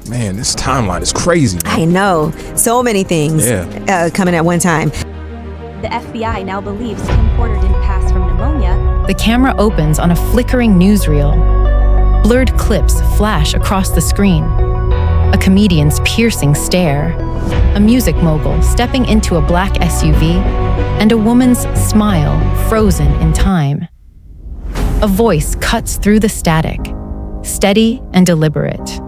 Man, this timeline is crazy. I know. So many things coming at one time. The FBI now believes Kim Porter didn't pass from pneumonia. The camera opens on a flickering newsreel. Blurred clips flash across the screen. A comedian's piercing stare. A music mogul stepping into a black SUV. And a woman's smile frozen in time. A voice cuts through the static, steady and deliberate.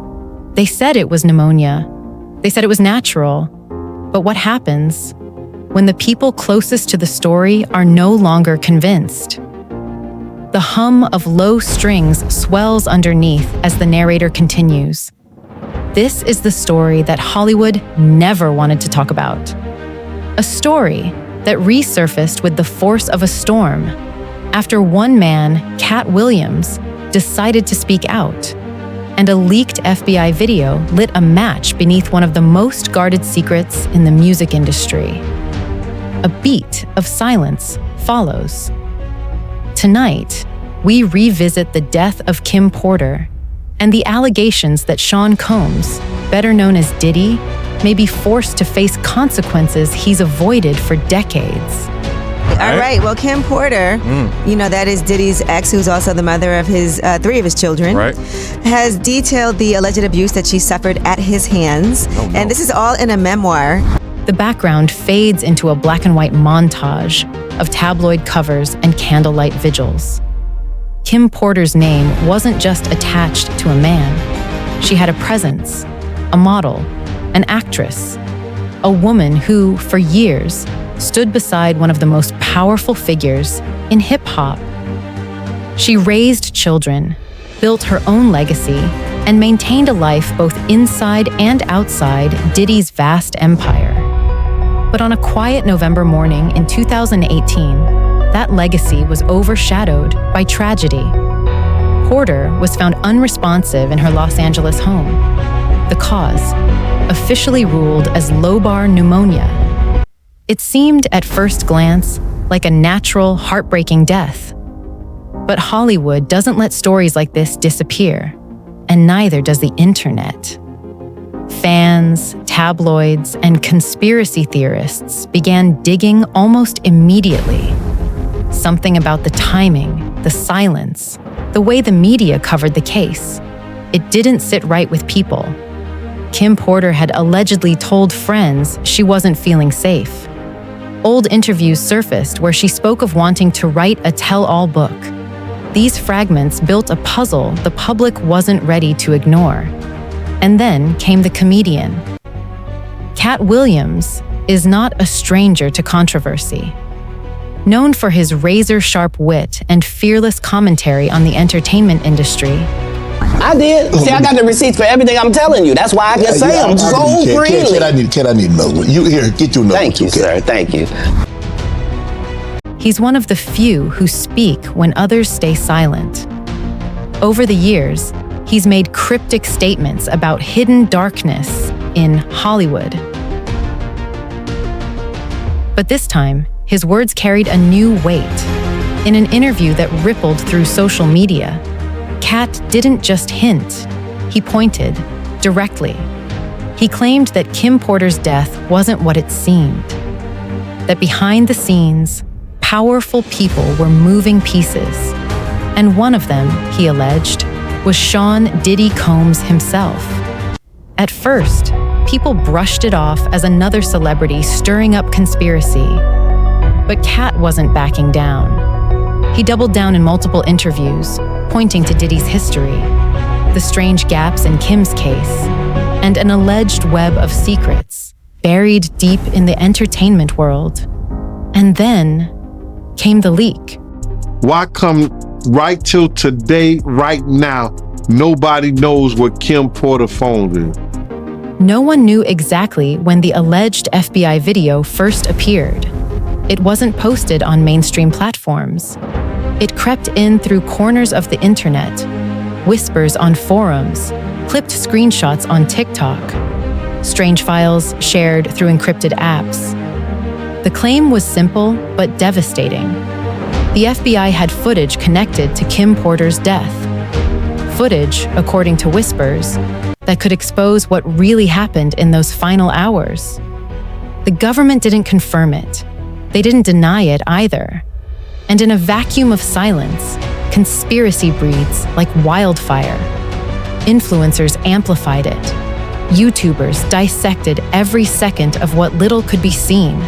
They said it was pneumonia. They said it was natural. But what happens when the people closest to the story are no longer convinced? The hum of low strings swells underneath as the narrator continues. This is the story that Hollywood never wanted to talk about. A story that resurfaced with the force of a storm after one man, Katt Williams, decided to speak out. And a leaked FBI video lit a match beneath one of the most guarded secrets in the music industry. A beat of silence follows. Tonight, we revisit the death of Kim Porter and the allegations that Sean Combs, better known as Diddy, may be forced to face consequences he's avoided for decades. All right. Well, Kim Porter, that is Diddy's ex, who's also the mother of his 3 of his children, has detailed the alleged abuse that she suffered at his hands. Oh, no. And this is all in a memoir. The background fades into a black and white montage of tabloid covers and candlelight vigils. Kim Porter's name wasn't just attached to a man. She had a presence, a model, an actress, a woman who, for years, stood beside one of the most powerful figures in hip-hop. She raised children, built her own legacy, and maintained a life both inside and outside Diddy's vast empire. But on a quiet November morning in 2018, that legacy was overshadowed by tragedy. Porter was found unresponsive in her Los Angeles home. The cause, officially ruled as lobar pneumonia. It seemed at first glance like a natural, heartbreaking death. But Hollywood doesn't let stories like this disappear, and neither does the internet. Fans, tabloids, and conspiracy theorists began digging almost immediately. Something about the timing, the silence, the way the media covered the case. It didn't sit right with people. Kim Porter had allegedly told friends she wasn't feeling safe. Old interviews surfaced where she spoke of wanting to write a tell-all book. These fragments built a puzzle the public wasn't ready to ignore. And then came the comedian. Katt Williams is not a stranger to controversy. Known for his razor-sharp wit and fearless commentary on the entertainment industry, I did. See, I got the receipts for everything I'm telling you. That's why I can say them so freely. Ken, I need another one. You here, get you another one. Thank you, sir. Thank you. he's one of the few who speak when others stay silent. Over the years, he's made cryptic statements about hidden darkness in Hollywood. But this time, his words carried a new weight. In an interview that rippled through social media, Katt didn't just hint, he pointed directly. He claimed that Kim Porter's death wasn't what it seemed. That behind the scenes, powerful people were moving pieces. And one of them, he alleged, was Sean Diddy Combs himself. At first, people brushed it off as another celebrity stirring up conspiracy. But Katt wasn't backing down. He doubled down in multiple interviews, pointing to Diddy's history, the strange gaps in Kim's case, and an alleged web of secrets buried deep in the entertainment world. And then came the leak. Why come right till today, right now, nobody knows what Kim Porter phone is? No one knew exactly when the alleged FBI video first appeared. It wasn't posted on mainstream platforms. It crept in through corners of the internet, whispers on forums, clipped screenshots on TikTok, strange files shared through encrypted apps. The claim was simple but devastating. The FBI had footage connected to Kim Porter's death. Footage, according to whispers, that that could expose what really happened in those final hours. The government didn't confirm it. They didn't deny it either. And in a vacuum of silence, conspiracy breeds like wildfire. Influencers amplified it. YouTubers dissected every second of what little could be seen.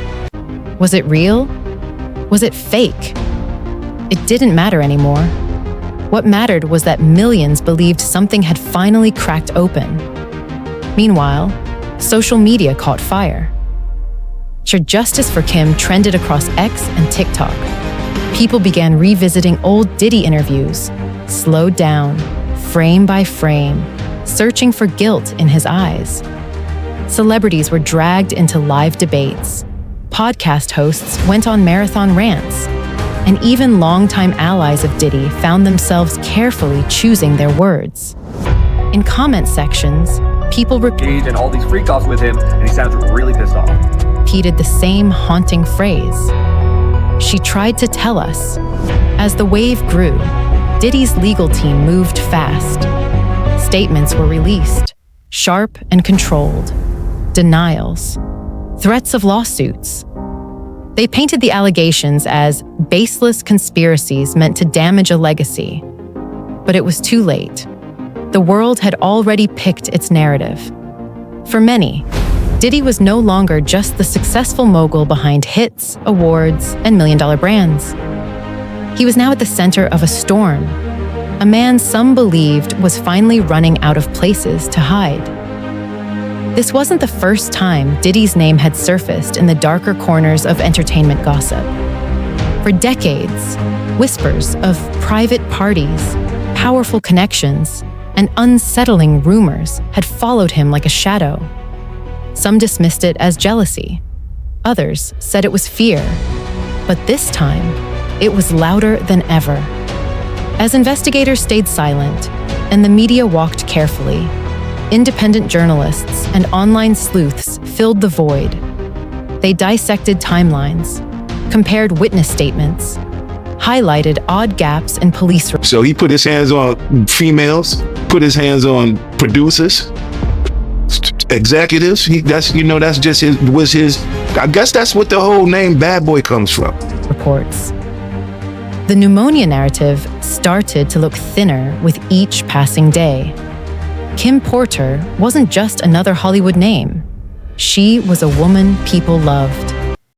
Was it real? Was it fake? It didn't matter anymore. What mattered was that millions believed something had finally cracked open. Meanwhile, social media caught fire. Sure, justice for Kim trended across X and TikTok. People began revisiting old Diddy interviews, slowed down, frame by frame, searching for guilt in his eyes. Celebrities were dragged into live debates. Podcast hosts went on marathon rants. And even longtime allies of Diddy found themselves carefully choosing their words. In comment sections, people and all these freak-offs with him, and he sounds really pissed off. Repeated the same haunting phrase. She tried to tell us. As the wave grew, Diddy's legal team moved fast. Statements were released, sharp and controlled. Denials. Threats of lawsuits. They painted the allegations as baseless conspiracies meant to damage a legacy. But it was too late. The world had already picked its narrative. For many, Diddy was no longer just the successful mogul behind hits, awards, and million-dollar brands. He was now at the center of a storm, a man some believed was finally running out of places to hide. This wasn't the first time Diddy's name had surfaced in the darker corners of entertainment gossip. For decades, whispers of private parties, powerful connections, and unsettling rumors had followed him like a shadow. Some dismissed it as jealousy. Others said it was fear. But this time, it was louder than ever. As investigators stayed silent and the media walked carefully, independent journalists and online sleuths filled the void. They dissected timelines, compared witness statements, highlighted odd gaps in police reports. So he put his hands on females, put his hands on producers, executives. That's just his. I guess that's what the whole name Bad Boy comes from. Reports. The pneumonia narrative started to look thinner with each passing day. Kim Porter wasn't just another Hollywood name. She was a woman people loved.